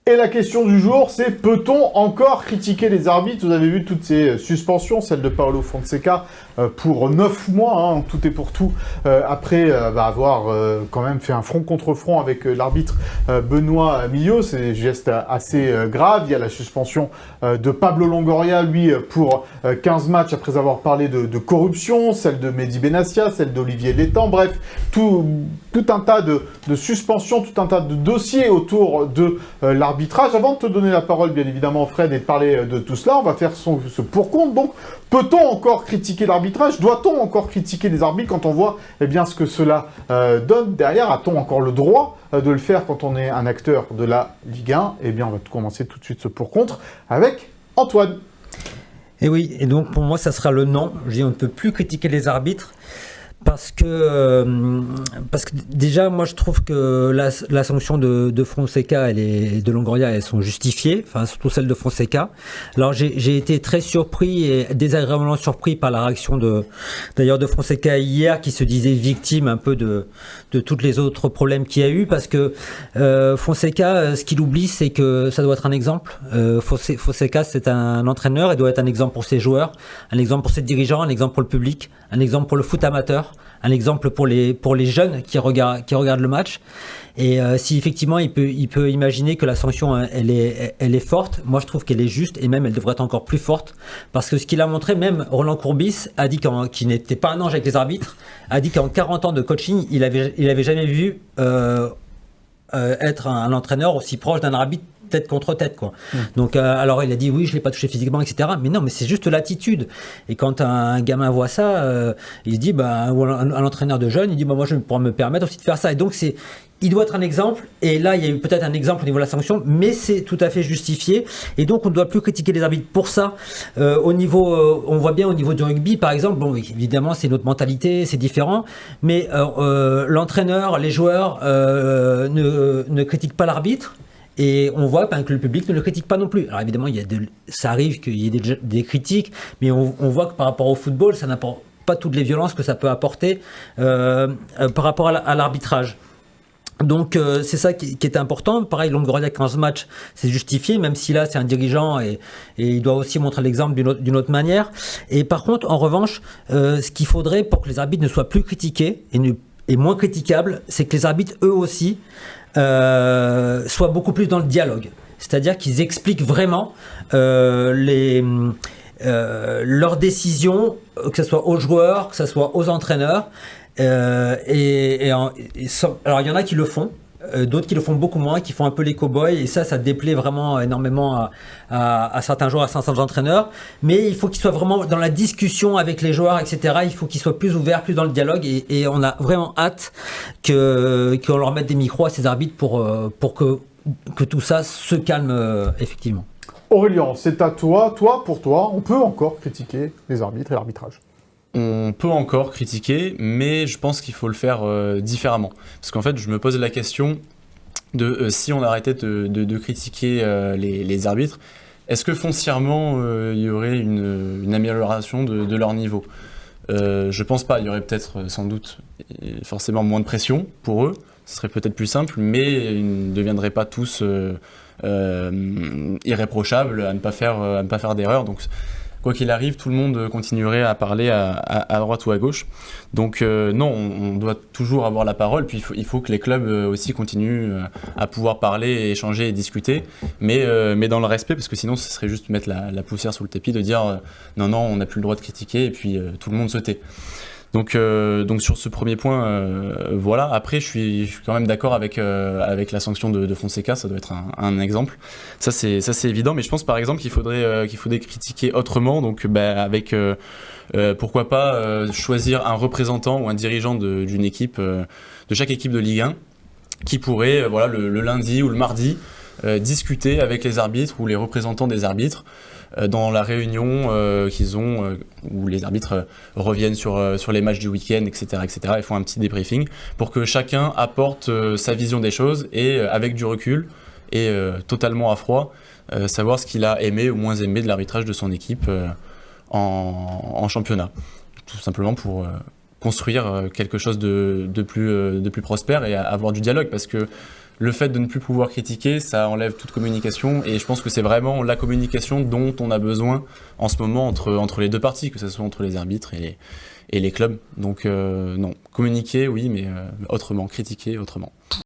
Et la question du jour, c'est peut-on encore critiquer les arbitres? Vous avez vu toutes ces suspensions, celle de Paulo Fonseca pour 9 mois, tout est pour tout, après avoir quand même fait un front contre front avec l'arbitre Benoît Millau. C'est des gestes assez graves. Il y a la suspension de Pablo Longoria, lui, pour 15 matchs après avoir parlé de corruption, celle de Mehdi Benassia, celle d'Olivier Létang, bref, tout un tas de suspensions, tout un tas de dossiers autour de l'arbitrage. Avant de te donner la parole, bien évidemment, Fred, et de parler de tout cela, on va faire ce pour-compte. Donc, peut-on encore critiquer l'arbitrage? Doit-on encore critiquer les arbitres quand on voit ce que cela donne derrière? A-t-on encore le droit de le faire quand on est un acteur de la Ligue 1? Eh bien, on va commencer tout de suite ce pour-contre avec Antoine. Et oui, et donc pour moi, ça sera le non. Je dis, on ne peut plus critiquer les arbitres. Parce que déjà, moi, je trouve que la sanction de Fonseca et de Longoria, elles sont justifiées, enfin, surtout celle de Fonseca. Alors, j'ai été très surpris et désagréablement surpris par la réaction d'ailleurs de Fonseca hier, qui se disait victime un peu de tous les autres problèmes qu'il y a eu, parce que Fonseca, ce qu'il oublie, c'est que ça doit être un exemple. Fonseca, c'est un entraîneur, il doit être un exemple pour ses joueurs, un exemple pour ses dirigeants, un exemple pour le public, un exemple pour le foot amateur, un exemple pour les jeunes qui regardent le match. Et si effectivement il peut imaginer que la sanction elle est forte, moi je trouve qu'elle est juste, et même elle devrait être encore plus forte, parce que ce qu'il a montré, même Roland Courbis a dit qu'il n'était pas un ange avec les arbitres, a dit qu'en 40 ans de coaching il avait jamais vu être un entraîneur aussi proche d'un arbitre tête contre tête, quoi. Donc alors il a dit oui, je l'ai pas touché physiquement, etc. Mais non, mais c'est juste l'attitude. Et quand un gamin voit ça, il se dit ou un entraîneur de jeunes, il dit moi je pourrais me permettre aussi de faire ça. Et donc il doit être un exemple. Et là il y a eu peut-être un exemple au niveau de la sanction, mais c'est tout à fait justifié. Et donc on ne doit plus critiquer les arbitres pour ça. On voit bien au niveau du rugby par exemple. Bon, évidemment c'est une autre mentalité, c'est différent. Mais l'entraîneur, les joueurs ne critiquent pas l'arbitre. Et on voit que le public ne le critique pas non plus. Alors évidemment, ça arrive qu'il y ait des critiques, mais on voit que par rapport au football, ça n'apporte pas toutes les violences que ça peut apporter par rapport à l'arbitrage. Donc c'est ça qui est important. Pareil, Longoria 15 matchs, c'est justifié, même si là c'est un dirigeant et il doit aussi montrer l'exemple d'une autre manière. Et par contre, en revanche, ce qu'il faudrait pour que les arbitres ne soient plus critiqués et moins critiquables, c'est que les arbitres, eux aussi, soient beaucoup plus dans le dialogue. C'est-à-dire qu'ils expliquent vraiment leurs décisions, que ce soit aux joueurs, que ce soit aux entraîneurs. Alors, il y en a qui le font, d'autres qui le font beaucoup moins, qui font un peu les cow-boys, et ça déplaît vraiment énormément à certains joueurs, à certains entraîneurs. Mais il faut qu'ils soient vraiment dans la discussion avec les joueurs, etc. Il faut qu'ils soient plus ouverts, plus dans le dialogue, et on a vraiment hâte qu'on leur mette des micros à ces arbitres pour que tout ça se calme effectivement. Aurélien, c'est à toi. Pour toi, on peut encore critiquer les arbitres et l'arbitrage? On peut encore critiquer, mais je pense qu'il faut le faire différemment. Parce qu'en fait, je me pose la question de si on arrêtait de critiquer les arbitres, est-ce que foncièrement, il y aurait une amélioration de leur niveau? Je pense pas. Il y aurait peut-être, sans doute, forcément moins de pression pour eux. Ce serait peut-être plus simple, mais ils ne deviendraient pas tous irréprochables à ne pas faire d'erreur. Donc, quoi qu'il arrive, tout le monde continuerait à parler à droite ou à gauche. Donc non, on doit toujours avoir la parole, puis il faut que les clubs aussi continuent à pouvoir parler, et échanger et discuter, mais dans le respect, parce que sinon ce serait juste mettre la poussière sous le tapis, de dire non, on n'a plus le droit de critiquer, et puis tout le monde se tait. Donc sur ce premier point, voilà. Après, je suis quand même d'accord avec la sanction de Fonseca. Ça doit être un exemple. Ça c'est évident. Mais je pense par exemple qu'il faudrait critiquer autrement. Donc avec pourquoi pas choisir un représentant ou un dirigeant d'une équipe, de chaque équipe de Ligue 1, qui pourrait le lundi ou le mardi discuter avec les arbitres ou les représentants des arbitres dans la réunion qu'ils ont, où les arbitres reviennent sur les matchs du week-end, etc., et font un petit débriefing pour que chacun apporte sa vision des choses, et avec du recul et totalement à froid, savoir ce qu'il a aimé ou moins aimé de l'arbitrage de son équipe en championnat. Tout simplement pour construire quelque chose de plus prospère et avoir du dialogue, parce que le fait de ne plus pouvoir critiquer, ça enlève toute communication, et je pense que c'est vraiment la communication dont on a besoin en ce moment entre les deux parties, que ce soit entre les arbitres et les clubs. Donc non, communiquer, oui, mais autrement, critiquer autrement.